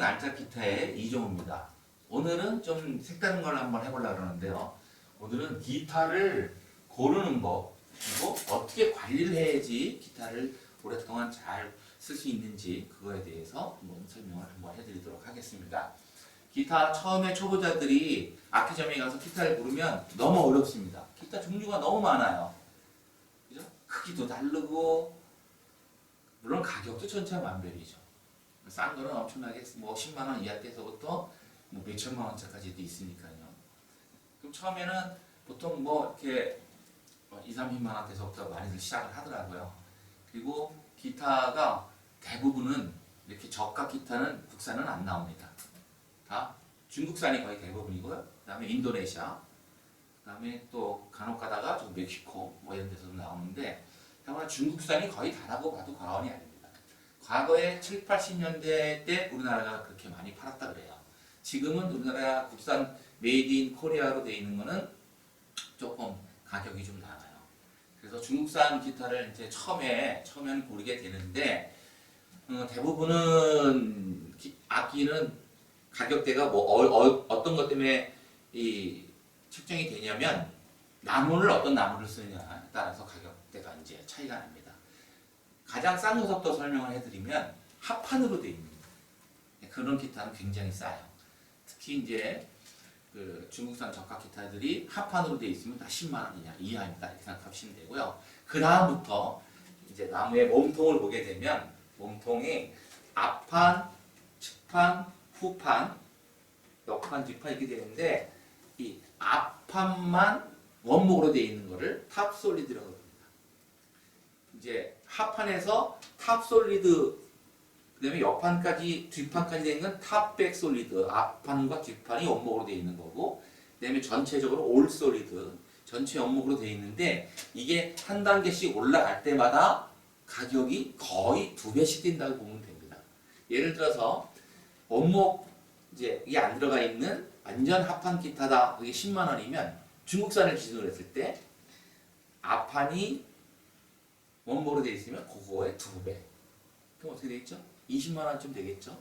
알짜 기타의 이종우입니다. 오늘은 좀 색다른 걸 한번 해보려고 그러는데요. 오늘은 기타를 고르는 법, 그리고 어떻게 관리를 해야지 기타를 오랫동안 잘 쓸 수 있는지 그거에 대해서 한번 설명을 한번 해드리도록 하겠습니다. 기타 처음에 초보자들이 악기점에 가서 기타를 고르면 너무 어렵습니다. 기타 종류가 너무 많아요. 그죠? 크기도 다르고 물론 가격도 천차만별이죠. 싼 거는 엄청나게 뭐 10만 원 이하대에서부터 뭐 몇천만 원짜리까지도 있으니까요. 그럼 처음에는 보통 뭐 이렇게 2, 30만 원대에서부터 많이들 시작을 하더라고요. 그리고 기타가 대부분은 이렇게 저가 기타는 국산은 안 나옵니다. 다 중국산이 거의 대부분이고요. 그 다음에 인도네시아, 그 다음에 또 간혹 가다가 좀 멕시코 뭐 이런 데서도 나오는데 다만 중국산이 거의 다라고 봐도 과언이 아닙니다. 과거에 7, 80년대 때 우리나라가 그렇게 많이 팔았다 그래요. 지금은 우리나라 국산 메이드 인 코리아로 되어 있는 거는 조금 가격이 좀 나가요. 그래서 중국산 기타를 이제 처음에는 고르게 되는데 대부분은 악기는 가격대가 뭐 어떤 것 때문에 이 측정이 되냐면 어떤 나무를 쓰느냐에 따라서 가격대가 이제 차이가 납니다. 가장 싼 녀석부터 설명을 해드리면 합판으로 되어 있는 그런 기타는 굉장히 싸요. 특히 이제 그 중국산 저가 기타들이 합판으로 되어 있으면 다 10만 원 이하입니다. 이렇게 생각하시면 되고요. 그 다음부터 이제 나무의 몸통을 보게 되면 몸통이 앞판, 측판, 후판, 옆판, 뒷판 이렇게 되는데 이 앞판만 원목으로 되어 있는 거를 탑솔리드라고 합니다. 이제 하판에서 탑솔리드 그다음에 옆판까지 뒷판까지 되어 있는 탑백 솔리드 앞판과 뒷판이 원목으로 되어 있는 거고 그다음에 전체적으로 올 솔리드 전체 원목으로 되어 있는데 이게 한 단계씩 올라갈 때마다 가격이 거의 2배씩 뛴다고 보면 됩니다. 예를 들어서 원목 이제 이게 안 들어가 있는 완전 합판 기타다 그게 10만 원이면 중국산을 기준으로 했을 때 앞판이 원목으로 되어 있으면 그거의 2배. 그럼 어떻게 되겠죠? 20만 원쯤 되겠죠?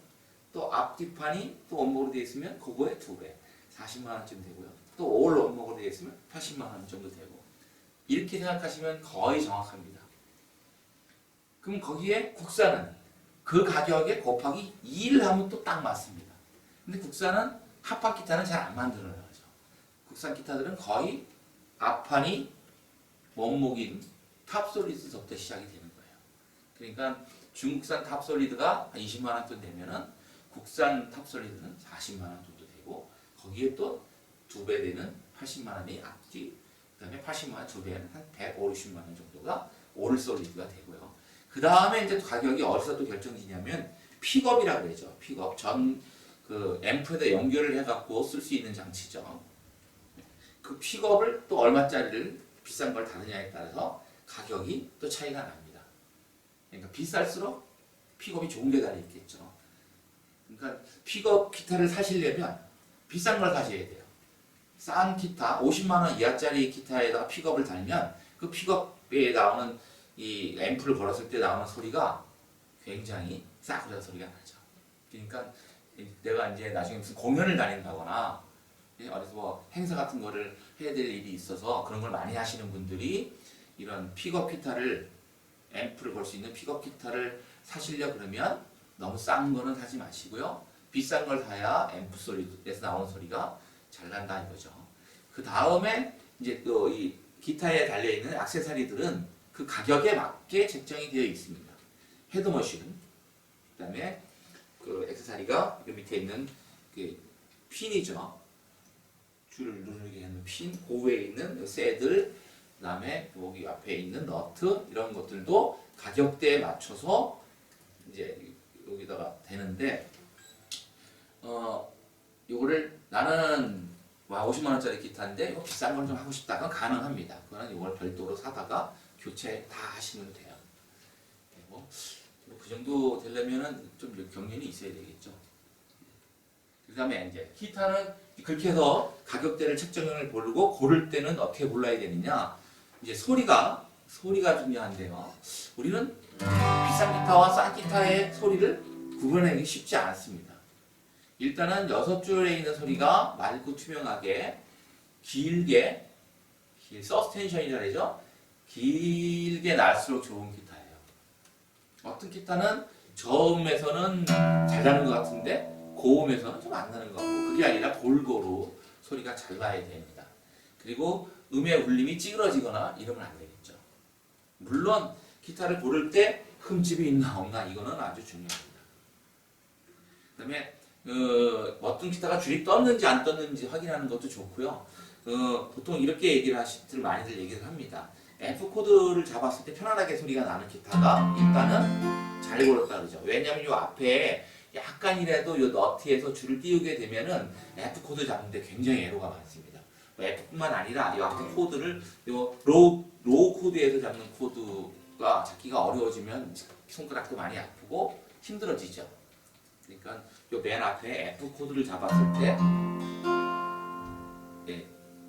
또 앞뒷판이 또 원목으로 되어 있으면 그거의 2배. 40만 원쯤 되고요. 또 올 원목으로 되어 있으면 80만 원 정도 되고 이렇게 생각하시면 거의 정확합니다. 그럼 거기에 국산은 그 가격에 곱하기 2를 하면 또 딱 맞습니다. 근데 국산은 합판 기타는 잘 안 만들어요. 국산 기타들은 거의 앞판이 원목인 탑솔리드부터 시작이 되는 거예요. 그러니까 중국산 탑솔리드가 20만 원 정도 되면은 국산 탑솔리드는 40만 원 정도 되고 거기에 또 2배 되는 80만 원이 앞뒤 그다음에 80만 원 2배는 한 150만 원 정도가 올 솔리드가 되고요. 그 다음에 이제 가격이 어디서 또 결정지냐면 픽업이라고 그러죠. 픽업 그 앰프에다 연결을 해갖고 쓸 수 있는 장치죠. 그 픽업을 또 얼마짜리를 비싼 걸 다느냐에 따라서 가격이 또 차이가 납니다. 그러니까 비쌀수록 픽업이 좋은 데 달려 있겠죠. 그러니까 픽업 기타를 사시려면 비싼 걸 사셔야 돼요. 싼 기타 50만 원 이하짜리 기타에다가 픽업을 달면 그 픽업에 나오는 이 앰프를 걸었을 때 나오는 소리가 굉장히 싸구려 소리가 나죠. 그러니까 내가 이제 나중에 무슨 공연을 다닌다거나 어디서 뭐 행사 같은 거를 해야 될 일이 있어서 그런 걸 많이 하시는 분들이 이런 픽업 기타를 앰프를 걸 수 있는 픽업 기타를 사시려 그러면 너무 싼 거는 사지 마시고요. 비싼 걸 사야 앰프 소리에서 나오는 소리가 잘 난다 이거죠. 그 다음에 이제 또 이 기타에 달려 있는 액세서리들은 그 가격에 맞게 책정이 되어 있습니다. 헤드머신, 그다음에 그 액세서리가 그 밑에 있는 그 핀이죠. 줄을 누르게 하는 핀, 그 위에 있는 새들, 그다음에 여기 앞에 있는 너트 이런 것들도 가격대에 맞춰서 이제 여기다가 되는데 요거를 나는 50만 원짜리 기타인데 이거 비싼 걸 좀 하고 싶다. 그건 가능합니다. 그거는 이걸 별도로 사다가 교체 다 하시면 돼요. 그 정도 되려면은 좀 경륜이 있어야 되겠죠. 그 다음에 이제 기타는 그렇게 해서 가격대를 책정을 모르고 고를 때는 어떻게 골라야 되느냐. 이제 소리가 중요한데요. 우리는 비싼 기타와 싼 기타의 소리를 구분하기 쉽지 않습니다. 일단은 6줄에 있는 소리가 맑고 투명하게 길게 서스텐션이라 그러죠. 길게 날수록 좋은 기타예요. 어떤 기타는 저음에서는 잘 나는 것 같은데 고음에서는 좀 안 나는 것 같고, 그게 아니라 골고루 소리가 잘 나야 됩니다. 그리고 음의 울림이 찌그러지거나 이러면 안 되겠죠. 물론 기타를 고를 때 흠집이 있나 없나 이거는 아주 중요합니다. 그 다음에 어떤 기타가 줄이 떴는지 안 떴는지 확인하는 것도 좋고요. 보통 이렇게 많이들 얘기를 합니다. F 코드를 잡았을 때 편안하게 소리가 나는 기타가 일단은 잘 골랐다 그러죠. 왜냐면 요 앞에 약간이라도 요 너트에서 줄을 띄우게 되면은 F 코드 잡는데 굉장히 애로가 많습니다. F뿐만 아니라 이 앞에 코드를 요 로우 코드에서 잡는 코드가 잡기가 어려워지면 손가락도 많이 아프고 힘들어지죠. 그러니까 요 맨 앞에 F 코드를 잡았을 때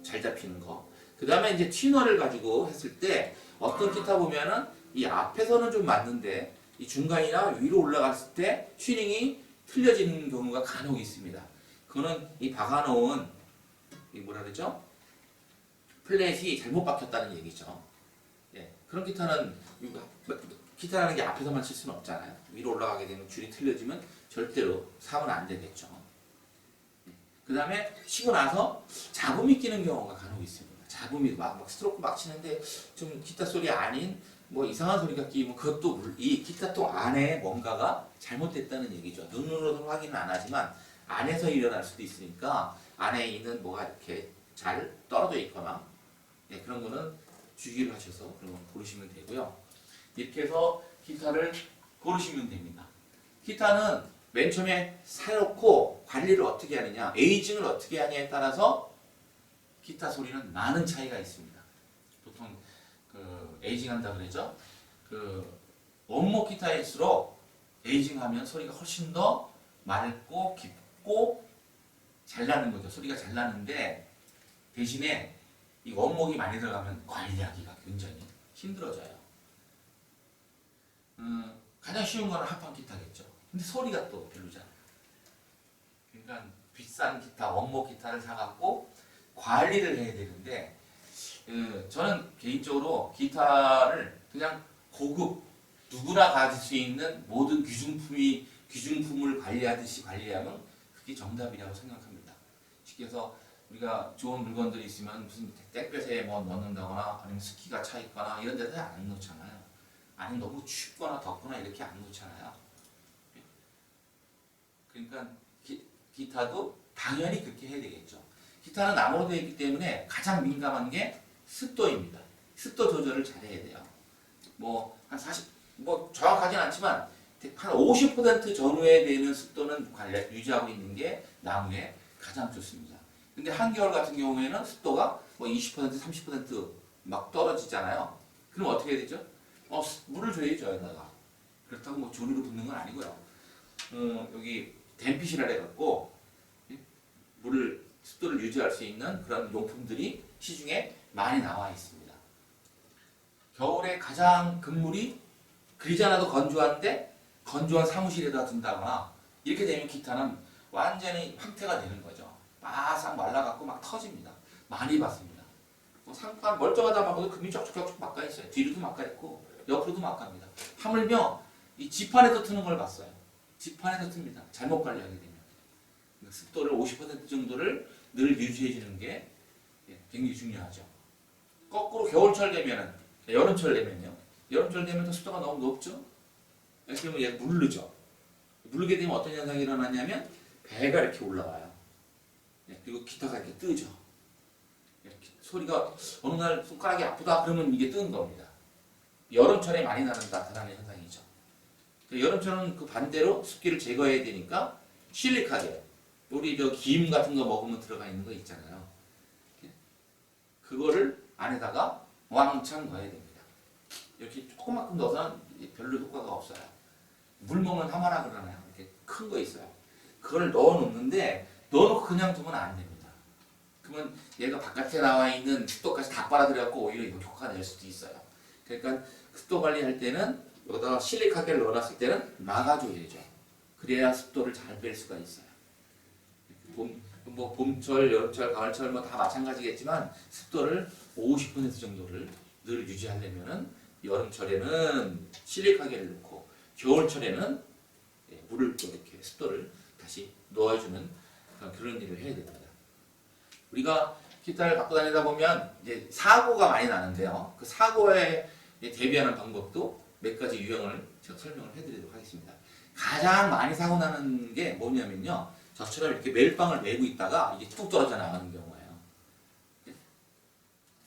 잘 잡히는 거. 그 다음에 이제 튜너를 가지고 했을 때 어떤 기타 보면은 이 앞에서는 좀 맞는데 이 중간이나 위로 올라갔을 때 튜닝이 틀려지는 경우가 간혹 있습니다. 그거는 이 박아놓은 이 뭐라 그러죠? 플랫이 잘못 박혔다는 얘기죠. 예, 그런 기타라는 게 앞에서만 칠 수는 없잖아요. 위로 올라가게 되면 줄이 틀려지면 절대로 사면 안 되겠죠. 그 다음에 치고 나서 잡음이 끼는 경우가 간혹 있습니다. 잡음이 막 스트로크 막 치는데 좀 기타 소리 아닌 뭐 이상한 소리가 끼면 그것도 이 기타 통 안에 뭔가가 잘못됐다는 얘기죠. 눈으로는 확인은 안 하지만 안에서 일어날 수도 있으니까 안에 있는 뭐가 이렇게 잘 떨어져 있거나 그런 거는 주의를 하셔서 그런 건 고르시면 되고요. 이렇게 해서 기타를 고르시면 됩니다. 기타는 맨 처음에 사놓고 관리를 어떻게 하느냐, 에이징을 어떻게 하냐에 따라서 기타 소리는 많은 차이가 있습니다. 보통 에이징 한다 그러죠. 원목 기타일수록 에이징하면 소리가 훨씬 더 맑고 깊고 잘 나는 거죠. 소리가 잘 나는데 대신에 이 원목이 많이 들어가면 관리하기가 굉장히 힘들어져요. 가장 쉬운 거는 합판 기타겠죠. 근데 소리가 또 별로잖아요. 그러니까 비싼 기타, 원목 기타를 사갖고 관리를 해야 되는데 저는 개인적으로 기타를 그냥 고급 누구나 가질 수 있는 모든 귀중품을 관리하듯이 관리하면 그게 정답이라고 생각합니다. 쉽게 해서 우리가 좋은 물건들이 있으면 무슨 땡볕에 뭐 넣는다거나 아니면 스키가 차 있거나 이런 데서 안 넣잖아요. 아니면 너무 춥거나 덥거나 이렇게 안 넣잖아요. 그러니까 기타도 당연히 그렇게 해야 되겠죠. 기타는 나무로 되어 있기 때문에 가장 민감한 게 습도입니다. 습도 조절을 잘 해야 돼요. 뭐 한 40, 뭐 정확하진 않지만 한 50% 전후에 되는 습도는 유지하고 있는 게 나무에 가장 좋습니다. 근데 한겨울 같은 경우에는 습도가 뭐 20%, 30% 떨어지잖아요. 그럼 어떻게 해야 되죠? 물을 줘야죠, 여기다가. 그렇다고 뭐 조리로 붓는 건 아니고요. 여기 댐핏이라 해갖고 습도를 유지할 수 있는 그런 용품들이 시중에 많이 나와 있습니다. 겨울에 가장 금물이 그리지 않아도 건조한데 건조한 사무실에다 둔다거나 이렇게 되면 기타는 완전히 황태가 되는 거죠. 바싹 말라갖고 막 터집니다. 많이 봤습니다. 상판 멀쩡하다 봐도 금이 쩍쩍쩍 막가 있어요. 뒤로도 막가 있고 옆으로도 막갑니다. 하물며 이 지판에서 트는 걸 봤어요. 지판에서 틉니다. 잘못 관리하게 되면. 습도를 50% 정도를 늘 유지해 주는 게 굉장히 중요하죠. 거꾸로 겨울철 되면은, 여름철 되면요. 여름철 되면 또 습도가 너무 높죠? 그러면 얘 무르죠. 무르게 되면 어떤 현상이 일어나냐면 배가 이렇게 올라와요. 그리고 기타가 이렇게 뜨죠. 소리가 어느 날 손가락이 아프다 그러면 이게 뜨는 겁니다. 여름철에 많이 나타나는 현상이죠. 여름철은 그 반대로 습기를 제거해야 되니까 실리카겔, 우리 김 같은 거 먹으면 들어가 있는 거 있잖아요. 그거를 안에다가 왕창 넣어야 됩니다. 이렇게 조그만큼 넣어서는 별로 효과가 없어요. 물 먹는 하마라 그러나요? 이렇게 큰 거 있어요. 그걸 넣어 놓는데 넣어놓고 그냥 두면 안 됩니다. 그러면 얘가 바깥에 나와 있는 습도까지 다 빨아들여갖고 오히려 효과가 낼 수도 있어요. 그러니까 습도 관리할 때는 여기다가 실리카겔 넣어놨을 때는 막아줘야죠. 그래야 습도를 잘 뺄 수가 있어요. 뭐 봄철, 여름철, 가을철 뭐 다 마찬가지겠지만 습도를 50% 정도를 늘 유지하려면은 여름철에는 실리카겔을 넣고 겨울철에는 물을 또 이렇게 습도를 다시 넣어주는 그런 일을 해야 됩니다. 우리가 기타를 갖고 다니다 보면 이제 사고가 많이 나는데요. 그 사고에 대비하는 방법도 몇 가지 유형을 제가 설명을 해드리도록 하겠습니다. 가장 많이 사고 나는 게 뭐냐면요. 저처럼 이렇게 멜빵을 메고 있다가 이게 뚝 떨어져 나가는 경우예요.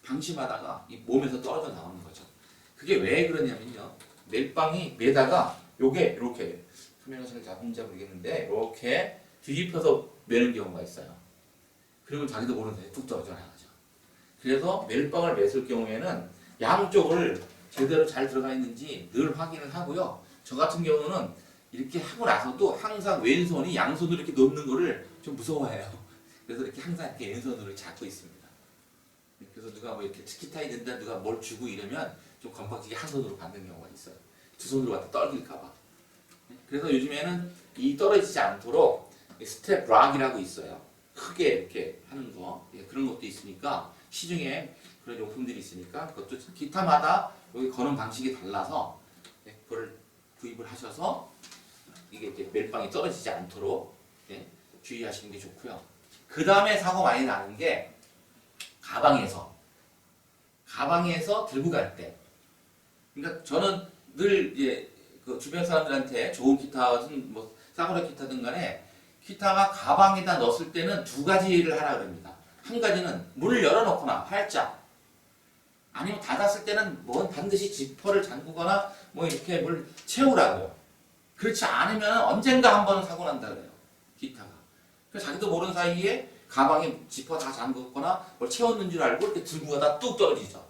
방심하다가 이 몸에서 떨어져 나오는 거죠. 그게 왜 그러냐면요. 멜빵이 매다가 요게 이렇게 카메라 잘 잡은지 모르겠는데 이렇게 뒤집혀서 매는 경우가 있어요. 그러면 자기도 모르는 사이에 뚝 떨어져 나가죠. 그래서 멜빵을 맸을 경우에는 양쪽을 제대로 잘 들어가 있는지 늘 확인을 하고요. 저 같은 경우는 이렇게 하고 나서도 항상 왼손이 양손으로 이렇게 놓는 거를 좀 무서워해요. 그래서 이렇게 항상 이렇게 왼손으로 잡고 있습니다. 그래서 누가 뭐 이렇게 기타에 된다, 누가 뭘 주고 이러면 좀 건방지게 한 손으로 받는 경우가 있어요. 두 손으로 갖다 떨길까봐. 그래서 요즘에는 이 떨어지지 않도록 스텝 락이라고 있어요. 크게 이렇게 하는 거, 그런 것도 있으니까 시중에 그런 용품들이 있으니까 그것도 기타마다 여기 거는 방식이 달라서 그걸 구입을 하셔서 이게 이제 멜빵이 떨어지지 않도록 주의하시는 게 좋고요. 그 다음에 사고 많이 나는 게 가방에서 들고 갈 때. 그러니까 저는 늘 이제 그 주변 사람들한테 좋은 기타든 뭐 싸구려 기타든 간에 기타가 가방에다 넣었을 때는 두 가지를 하라 그럽니다. 한 가지는 문을 열어놓거나 활짝, 아니면 닫았을 때는 뭐 반드시 지퍼를 잠그거나 뭐 이렇게 뭘 채우라고요. 그렇지 않으면 언젠가 한 번은 사고 난다 그래요. 기타가. 그래서 자기도 모르는 사이에 가방에 지퍼 다 잠그거나 뭘 채웠는 줄 알고 이렇게 들고 가다 뚝 떨어지죠.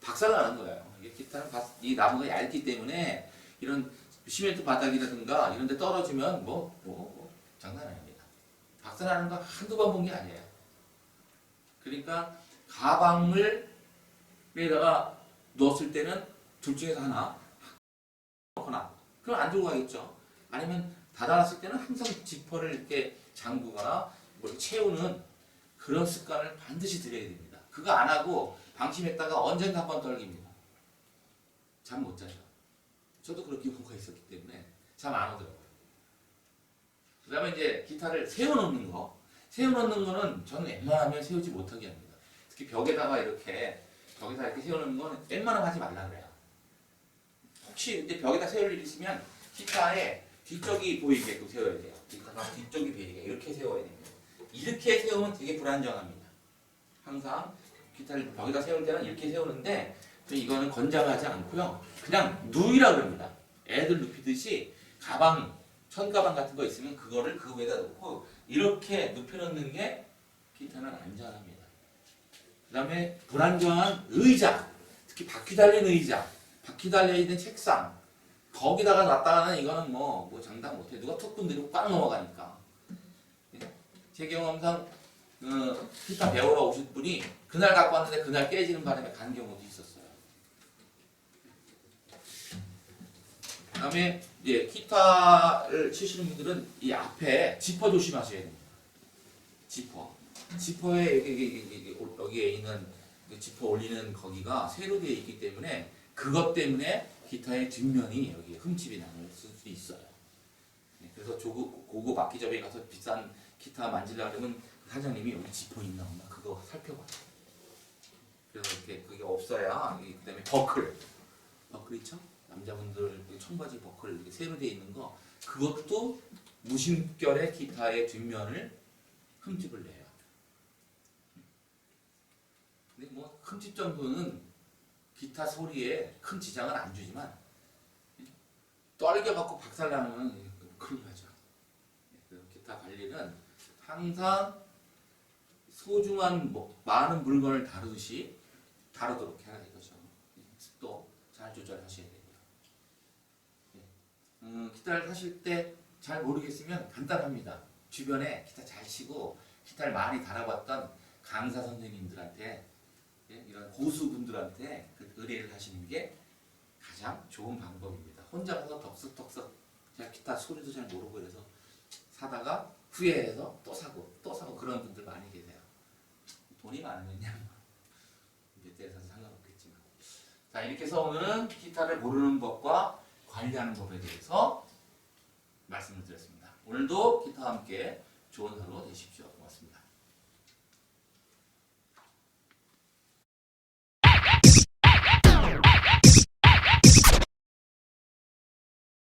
박살나는 거예요. 이게 기타는 이 나무가 얇기 때문에 이런 시멘트 바닥이라든가 이런 데 떨어지면 장난 아닙니다. 박살나는 거 한두 번 본 게 아니에요. 그러니까 가방에다가 넣었을 때는 둘 중에서 하나 넣거나 그럼 안 들고 가겠죠. 아니면 닫아놨을 때는 항상 지퍼를 이렇게 잠그거나 뭘 채우는 그런 습관을 반드시 들여야 됩니다. 그거 안 하고 방심했다가 언젠가 한 번 떨깁니다. 잠 못 자죠. 저도 그런 경우가 있었기 때문에 잠 안 오더라고요. 그 다음에 이제 기타를 세워놓는 거. 세워놓는 거는 저는 웬만하면 세우지 못하게 합니다. 특히 벽에다가 이렇게 세워놓는 거는 웬만하면 하지 말라 그래요. 혹시 이제 벽에다 세울 일이 있으면 기타의 뒤쪽이 보이게끔 세워야 돼요. 기타가 뒤쪽이 보이게 이렇게 세워야 됩니다. 이렇게 세우면 되게 불안정합니다. 항상 기타를 벽에다 세울 때는 이렇게 세우는데 이거는 권장하지 않고요. 그냥 누이라 그럽니다. 애들 눕히듯이 가방, 천가방 같은 거 있으면 그거를 그 위에다 놓고 이렇게 눕혀놓는 게 기타는 안전합니다. 그 다음에 불안정한 의자, 특히 바퀴 달린 의자, 바퀴 달려있는 책상, 거기다가 놨다가는 이거는 뭐 장담 못해. 누가 툭 건드리고 꽉 넘어가니까. 제 경험상 기타 배우러 오실 분이 그날 갖고 왔는데 그날 깨지는 바람에 간 경우도 있었어요. 그 다음에 이제 기타를 치시는 분들은 이 앞에 지퍼 조심하셔야 됩니다. 지퍼에 여기에 있는 지퍼 올리는 거기가 쇠로 되어 있기 때문에 그것 때문에 기타의 뒷면이 여기 흠집이 나는 수도 있어요. 그래서 고급 악기점에 가서 비싼 기타 만지려고 하면 사장님이 여기 지퍼 있나 없나 그거 살펴봐요. 그래서 이렇게 그게 없어야 그다음에 버클 있죠? 남자분들 청바지 버클 이렇게 새로 되어 있는 거 그것도 무심결에 기타의 뒷면을 흠집을 내요. 근데 뭐 흠집 정도는 기타 소리에 큰 지장은 안 주지만 떨겨갖고 박살나면 큰일 나죠. 기타 관리는 항상 소중한 많은 물건을 다루도록 해야 되죠. 습도 잘 조절하셔야 됩니다. 기타를 사실 때 잘 모르겠으면 간단합니다. 주변에 기타 잘 치고 기타를 많이 달아봤던 강사 선생님들한테 이런 고수분들한테 의뢰를 하시는 게 가장 좋은 방법입니다. 혼자 가서 덕석덕석 제가 기타 소리도 잘 모르고 그래서 사다가 후회해서 또 사고 또 사고 그런 분들 많이 계세요. 돈이 많으면요 몇 대를 사서 상관없겠지만. 자, 이렇게 해서 오늘은 기타를 고르는 법과 관리하는 법에 대해서 말씀을 드렸습니다. 오늘도 기타와 함께 좋은 하루 되십시오. 고맙습니다.